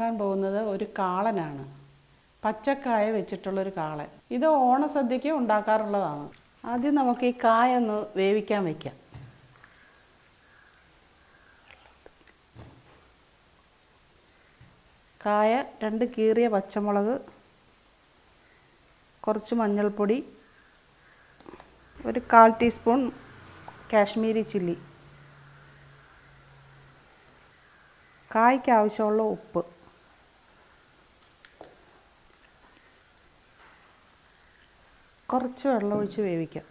ഉണ്ടാക്കാൻ പോകുന്നത് ഒരു കാളനാണ്. പച്ചക്കായ വെച്ചിട്ടുള്ളൊരു കാളൻ. ഇത് ഓണസദ്യക്ക് ഉണ്ടാക്കാറുള്ളതാണ്. ആദ്യം നമുക്ക് ഈ കായ ഒന്ന് വേവിക്കാൻ വയ്ക്കാം. കായ, 2 കീറിയ പച്ചമുളക്, കുറച്ച് മഞ്ഞൾപ്പൊടി, ഒരു 1/4 ടീസ്പൂൺ കാശ്മീരി ചില്ലി, കായ്ക്ക് ആവശ്യമുള്ള ഉപ്പ്, കുറച്ച് വെള്ളം ഒഴിച്ച് വേവിക്കാം.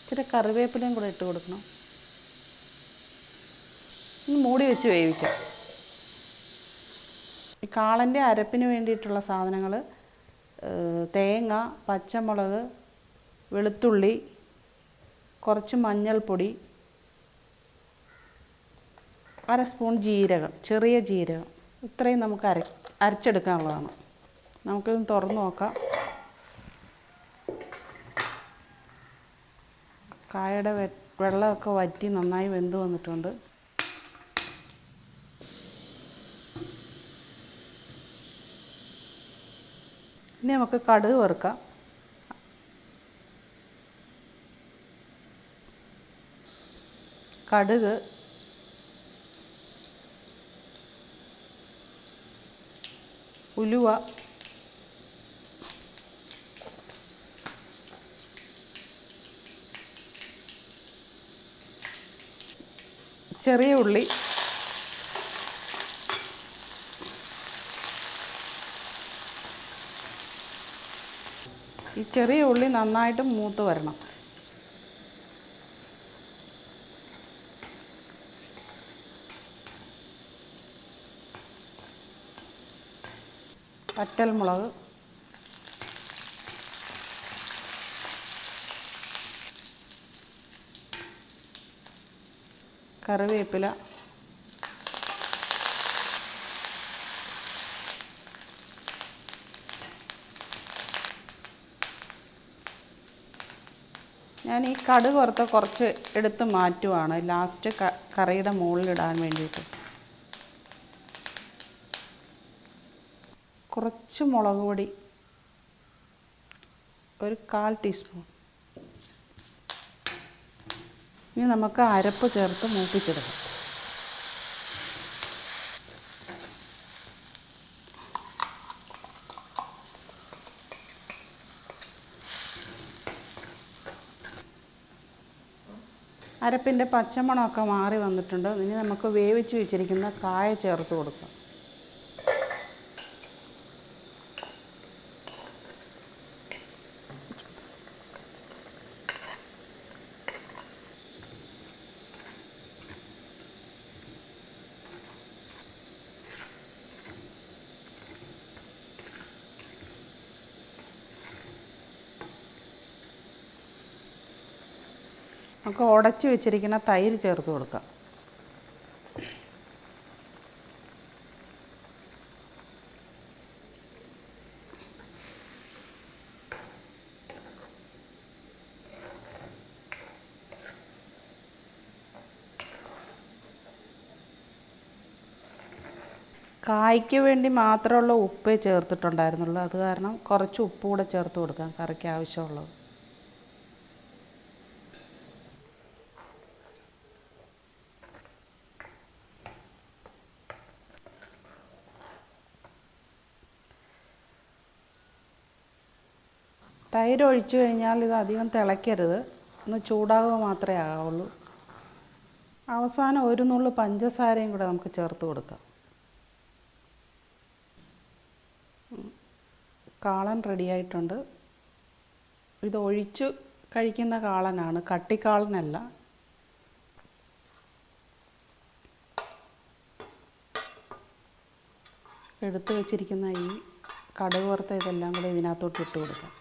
ഇച്ചിരി കറിവേപ്പിലയും കൂടെ ഇട്ട് കൊടുക്കണം. ഇനി മൂടി വെച്ച് വേവിക്കാം. ഈ കാളൻ്റെ അരപ്പിന് വേണ്ടിയിട്ടുള്ള സാധനങ്ങൾ: തേങ്ങ, പച്ചമുളക്, വെളുത്തുള്ളി, കുറച്ച് മഞ്ഞൾപ്പൊടി, 1/2 സ്പൂൺ ജീരകം, ചെറിയ ജീരകം. ഇത്രയും നമുക്ക് അരച്ചെടുക്കാനുള്ളതാണ്. നമുക്കിത് തുറന്ന് നോക്കാം. കായയുടെ വെള്ളമൊക്കെ വറ്റി നന്നായി വെന്ത് വന്നിട്ടുണ്ട്. ഇനി നമുക്ക് കടുക് വറുക്കാം. കടുക്, ഉലുവ, ചെറിയ ഉള്ളി, ഈ ചെറിയ ഉള്ളി നന്നായിട്ട് മൂത്ത് വരണം. വറ്റൽമുളക്, കറിവേപ്പില, ഞാൻ ഈ കടുക് വറുത്ത കുറച്ച് എടുത്ത് മാറ്റുവാണ് ലാസ്റ്റ് കറിയുടെ മുകളിലിടാൻ വേണ്ടിയിട്ട്. കുറച്ച് മുളക് പൊടി, ഒരു 1/4 ടീസ്പൂൺ. ഇനി നമുക്ക് അരപ്പ് ചേർത്ത് മൂപ്പിച്ചെടുക്കാം. അരപ്പിൻ്റെ പച്ചമണമൊക്കെ മാറി വന്നിട്ടുണ്ട്. ഇനി നമുക്ക് വേവിച്ച് വെച്ചിരിക്കുന്ന കായ ചേർത്ത് കൊടുക്കാം. നമുക്ക് ഉടച്ച് വെച്ചിരിക്കുന്ന തൈര് ചേർത്ത് കൊടുക്കാം. കായ്ക്ക് വേണ്ടി മാത്രമുള്ള ഉപ്പേ ചേർത്തിട്ടുണ്ടായിരുന്നുള്ളൂ. അത് കാരണം കുറച്ച് ഉപ്പ് കൂടെ ചേർത്ത് കൊടുക്കാം, കറിക്ക് ആവശ്യമുള്ളത്. തൈര് ഒഴിച്ചു കഴിഞ്ഞാൽ ഇത് അധികം തിളയ്ക്കരുത്, ഒന്ന് ചൂടാവുക മാത്രമേ ആവുള്ളൂ. അവസാനം ഒരു നുള്ളു പഞ്ചസാരയും കൂടെ നമുക്ക് ചേർത്ത് കൊടുക്കാം. കാളൻ റെഡിയായിട്ടുണ്ട്. ഇത് ഒഴിച്ച് കഴിക്കുന്ന കാളനാണ്, കട്ടിക്കാളനല്ല. എടുത്തു വച്ചിരിക്കുന്ന ഈ കടുക് വറുത്ത ഇതെല്ലാം കൂടെ ഇതിനകത്തോട്ട് ഇട്ട് കൊടുക്കാം.